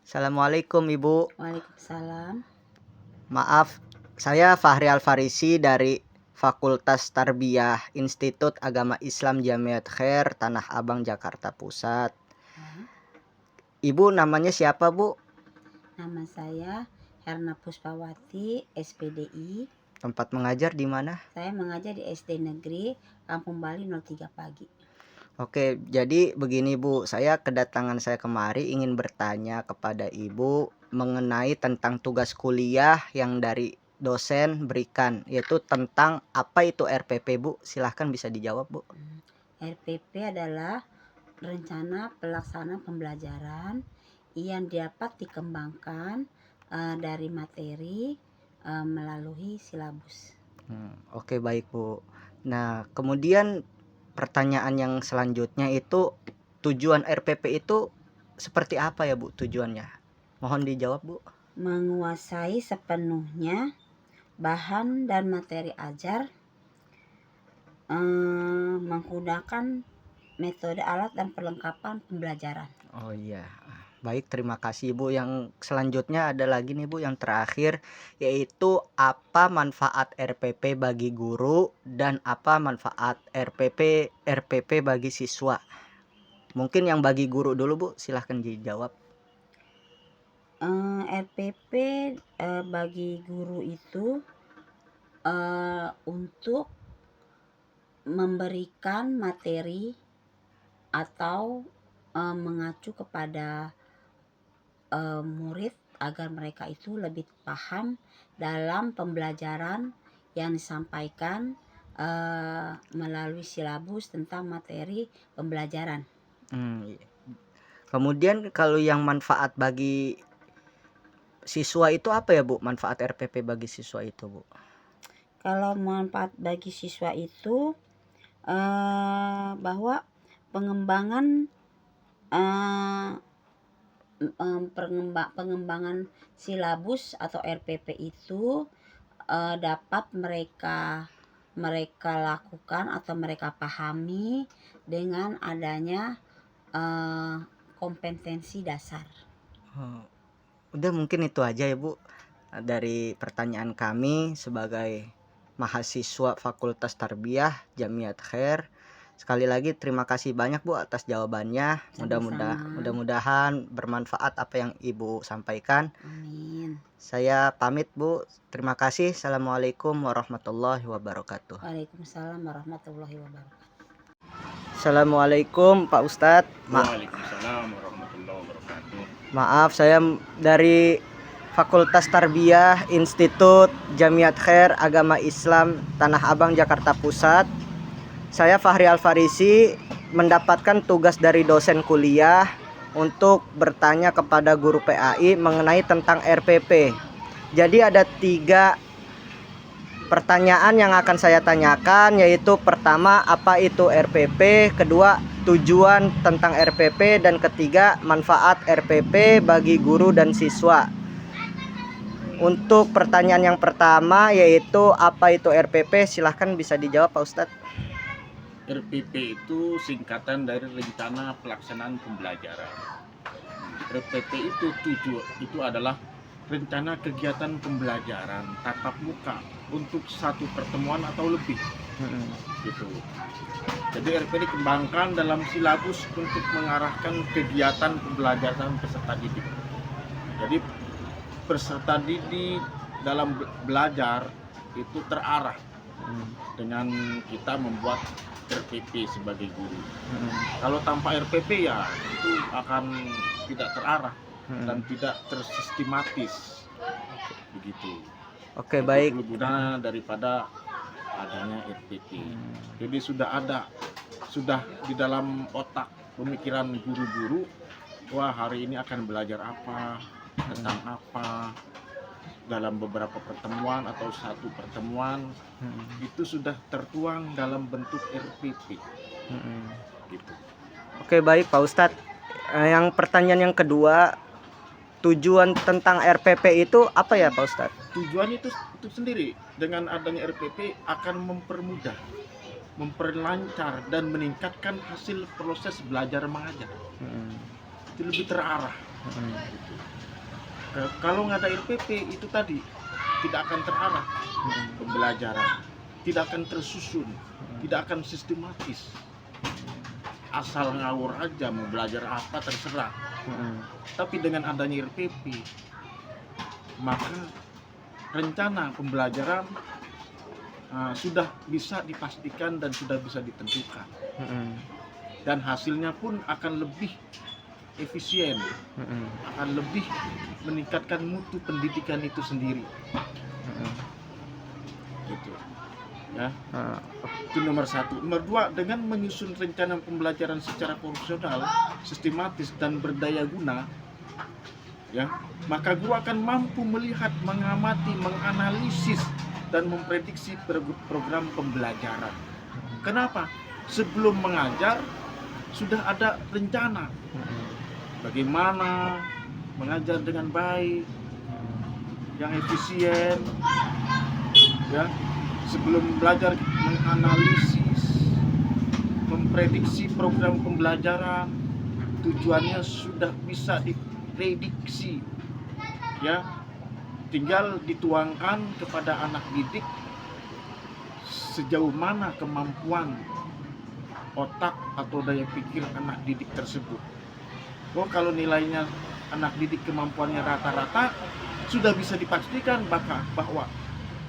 Assalamualaikum Ibu. Waalaikumsalam. Maaf, saya Fahri Alfarisi dari Fakultas Tarbiyah Institut Agama Islam Jamiat Khair Tanah Abang Jakarta Pusat. Ya, Ibu namanya siapa, Bu? nama saya Herna Puspawati, SPDI. Tempat mengajar di mana? Saya mengajar di SD Negeri Kampung Bali 03 Pagi. Oke, jadi begini Bu, kedatangan saya kemari ingin bertanya kepada Ibu mengenai tentang tugas kuliah yang dari dosen berikan, yaitu tentang apa itu RPP, Bu? Silahkan bisa dijawab, Bu. RPP adalah rencana pelaksanaan pembelajaran yang dapat dikembangkan dari materi melalui silabus. Oke, baik Bu. Nah, kemudian pertanyaan yang selanjutnya itu tujuan RPP itu seperti apa ya Bu tujuannya? Mohon dijawab Bu. Menguasai sepenuhnya bahan dan materi ajar, menggunakan metode alat dan perlengkapan pembelajaran. Oh iya. Baik, terima kasih Bu. Yang selanjutnya ada lagi nih Bu, yang terakhir, yaitu apa manfaat RPP bagi guru dan apa manfaat RPP bagi siswa. Mungkin yang bagi guru dulu Bu, silahkan dijawab. RPP bagi guru itu untuk memberikan materi atau mengacu kepada murid agar mereka itu lebih paham dalam pembelajaran yang disampaikan melalui silabus tentang materi pembelajaran. Iya. Kemudian kalau yang manfaat bagi siswa itu apa ya Bu? Manfaat RPP bagi siswa itu Bu? Kalau manfaat bagi siswa itu bahwa pengembangan pengembangan silabus atau RPP itu dapat mereka lakukan atau mereka pahami dengan adanya kompetensi dasar. Udah mungkin itu aja ya Bu dari pertanyaan kami sebagai mahasiswa Fakultas Tarbiyah Jamiat Khair. Sekali lagi terima kasih banyak Bu atas jawabannya. Mudah-mudahan bermanfaat apa yang Ibu sampaikan. Amin. Saya pamit Bu. Terima kasih. Assalamualaikum warahmatullahi wabarakatuh. Waalaikumsalam warahmatullahi wabarakatuh. Assalamualaikum Pak Ustadz. Waalaikumsalam warahmatullahi wabarakatuh. Maaf, saya dari Fakultas Tarbiyah Institut Jamiat Khair Agama Islam Tanah Abang Jakarta Pusat. Saya Fahri Alfarisi mendapatkan tugas dari dosen kuliah untuk bertanya kepada guru PAI mengenai tentang RPP. Jadi ada 3 pertanyaan yang akan saya tanyakan, yaitu pertama apa itu RPP, kedua tujuan tentang RPP, dan ketiga manfaat RPP bagi guru dan siswa. Untuk pertanyaan yang pertama yaitu apa itu RPP, silahkan bisa dijawab Pak Ustadz. RPP itu singkatan dari rencana pelaksanaan pembelajaran. RPP itu adalah rencana kegiatan pembelajaran tatap muka untuk satu pertemuan atau lebih. Gitu. Jadi RPP dikembangkan dalam silabus untuk mengarahkan kegiatan pembelajaran peserta didik. Jadi peserta didik dalam belajar itu terarah dengan kita membuat RPP sebagai guru. Kalau tanpa RPP ya itu akan tidak terarah dan tidak tersistematis begitu. Oke, baik. Guna daripada adanya RPP. Jadi sudah di dalam otak pemikiran guru-guru, wah hari ini akan belajar apa, tentang apa, dalam beberapa pertemuan atau satu pertemuan itu sudah tertuang dalam bentuk RPP. Gitu. Oke, baik Pak Ustadz. Yang pertanyaan yang kedua, tujuan tentang RPP itu apa ya Pak Ustadz? Tujuan itu sendiri dengan adanya RPP akan mempermudah, memperlancar dan meningkatkan hasil proses belajar mengajar. Itu lebih terarah. Gitu. Kalau nggak ada RPP itu tadi tidak akan terarah pembelajaran, tidak akan tersusun, tidak akan sistematis. Asal ngawur aja mau belajar apa terserah. Tapi dengan adanya RPP, maka rencana pembelajaran sudah bisa dipastikan dan sudah bisa ditentukan. Dan hasilnya pun akan lebih efisien, akan lebih meningkatkan mutu pendidikan itu sendiri. Gitu. Ya. Itu nomor 1. Nomor 2, dengan menyusun rencana pembelajaran secara profesional, sistematis dan berdaya guna, ya, maka guru akan mampu melihat, mengamati, menganalisis dan memprediksi program pembelajaran. Kenapa? Sebelum mengajar sudah ada rencana bagaimana mengajar dengan baik, yang efisien, ya. Sebelum belajar menganalisis, memprediksi program pembelajaran, tujuannya sudah bisa diprediksi, ya. Tinggal dituangkan kepada anak didik sejauh mana kemampuan otak atau daya pikir anak didik tersebut. Oh, kalau nilainya anak didik kemampuannya rata-rata, sudah bisa dipastikan bahwa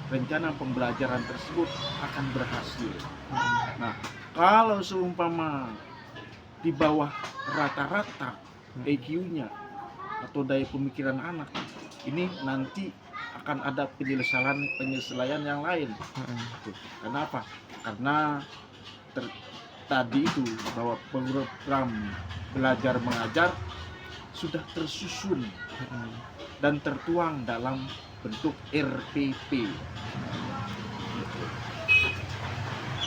rencana pembelajaran tersebut akan berhasil. Nah, kalau seumpama di bawah rata-rata EQ-nya atau daya pemikiran anak, ini nanti akan ada penyesuaian yang lain. Kenapa? Karena tadi itu bahwa program belajar mengajar sudah tersusun dan tertuang dalam bentuk RPP.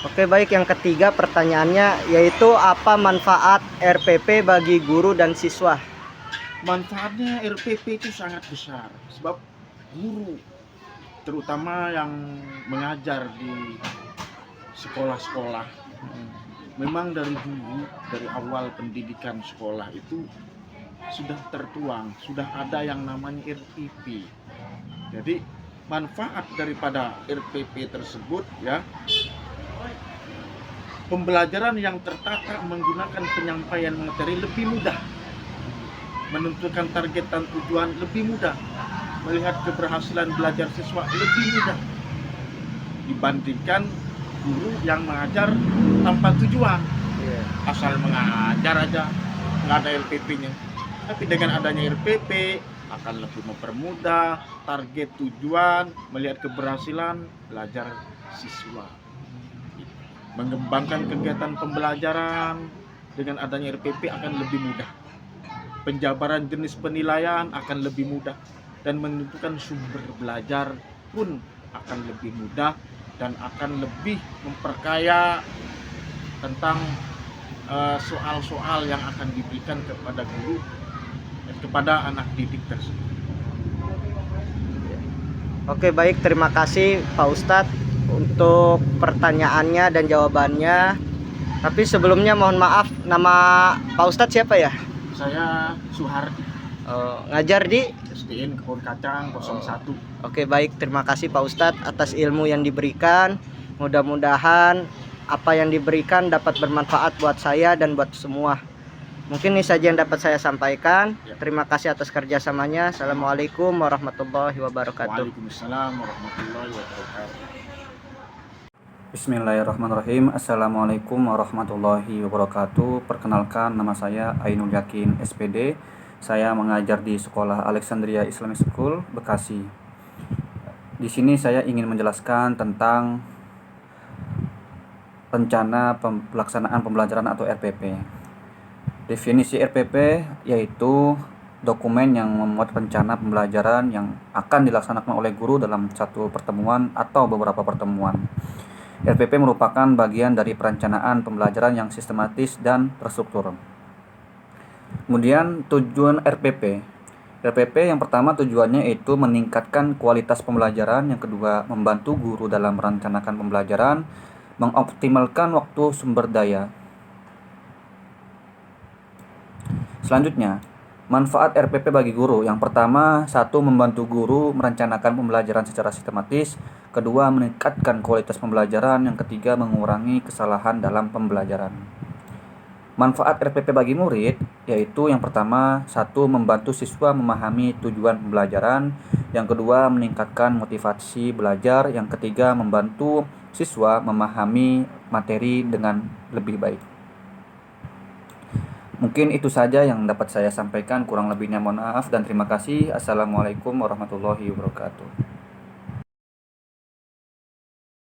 Oke, baik, yang ketiga pertanyaannya yaitu apa manfaat RPP bagi guru dan siswa? Manfaatnya RPP itu sangat besar, sebab guru terutama yang mengajar di sekolah-sekolah, memang dari dulu, dari awal pendidikan sekolah itu sudah tertuang, sudah ada yang namanya RPP. Jadi manfaat daripada RPP tersebut, ya, pembelajaran yang tertata menggunakan penyampaian materi lebih mudah, menentukan target dan tujuan lebih mudah, melihat keberhasilan belajar siswa lebih mudah dibandingkan guru yang mengajar tanpa tujuan, asal mengajar aja, nggak ada RPP-nya. Tapi dengan adanya RPP akan lebih mempermudah target, tujuan, melihat keberhasilan belajar siswa, mengembangkan kegiatan pembelajaran. Dengan adanya RPP akan lebih mudah, penjabaran jenis penilaian akan lebih mudah, dan menentukan sumber belajar pun akan lebih mudah dan akan lebih memperkaya tentang soal-soal yang akan diberikan kepada guru dan kepada anak didik tersebut. Oke, baik, terima kasih Pak Ustadz untuk pertanyaannya dan jawabannya. Tapi sebelumnya mohon maaf, nama Pak Ustadz siapa ya? Saya Suhardi, Ngajar di SDN Kebun Kacang 01. Oke, baik, terima kasih Pak Ustadz atas ilmu yang diberikan. Mudah-mudahan apa yang diberikan dapat bermanfaat buat saya dan buat semua. Mungkin ini saja yang dapat saya sampaikan. Terima kasih atas kerjasamanya. Assalamualaikum warahmatullahi wabarakatuh. Waalaikumsalam warahmatullahi wabarakatuh. Bismillahirrahmanirrahim. Assalamualaikum warahmatullahi wabarakatuh. Perkenalkan, nama saya Ainul Yakin SPD. Saya mengajar di Sekolah Alexandria Islamic School, Bekasi. Di sini saya ingin menjelaskan tentang rencana pelaksanaan pembelajaran atau RPP. Definisi RPP yaitu dokumen yang memuat rencana pembelajaran yang akan dilaksanakan oleh guru dalam satu pertemuan atau beberapa pertemuan. RPP merupakan bagian dari perencanaan pembelajaran yang sistematis dan terstruktur. Kemudian tujuan RPP. RPP yang pertama tujuannya yaitu meningkatkan kualitas pembelajaran, yang kedua membantu guru dalam merencanakan pembelajaran, mengoptimalkan waktu sumber daya. Selanjutnya, Manfaat RPP bagi guru. Yang pertama, satu, membantu guru merencanakan pembelajaran secara sistematis. Kedua, meningkatkan kualitas pembelajaran. Yang ketiga, mengurangi kesalahan dalam pembelajaran. Manfaat RPP bagi murid yaitu yang pertama, satu, membantu siswa memahami tujuan pembelajaran. Yang kedua, meningkatkan motivasi belajar. Yang ketiga, membantu siswa memahami materi dengan lebih baik. Mungkin itu saja yang dapat saya sampaikan, kurang lebihnya mohon maaf dan terima kasih. Assalamualaikum warahmatullahi wabarakatuh.